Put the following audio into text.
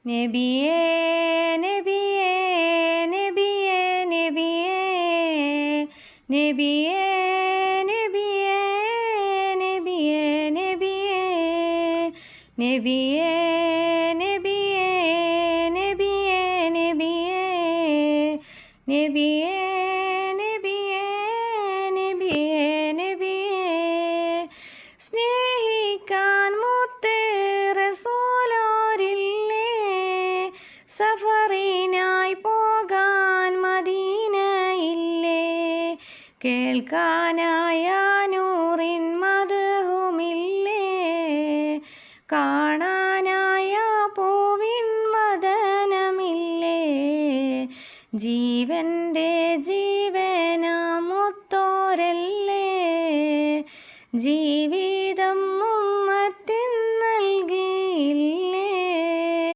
നബിയേ നബിയേ നബിയേ നബിയേ നബിയേ നബിയേ നബിയേ നബിയേ നബിയേ നബിയേ നബിയേ നബിയേ നബിയേ നബിയേ നബിയേ നബിയേ സ്നേഹിക്കാൻ മുത്തേ റസൂലോരില്ലേ സഫറിനായി പോകാൻ മദീനയില്ലേ കേൾക്കാനായ നൂറിൻ മദ്ഹുമില്ലേ കാണാനായ പൂവിൻ വദനമില്ലേ ജീവൻ്റെ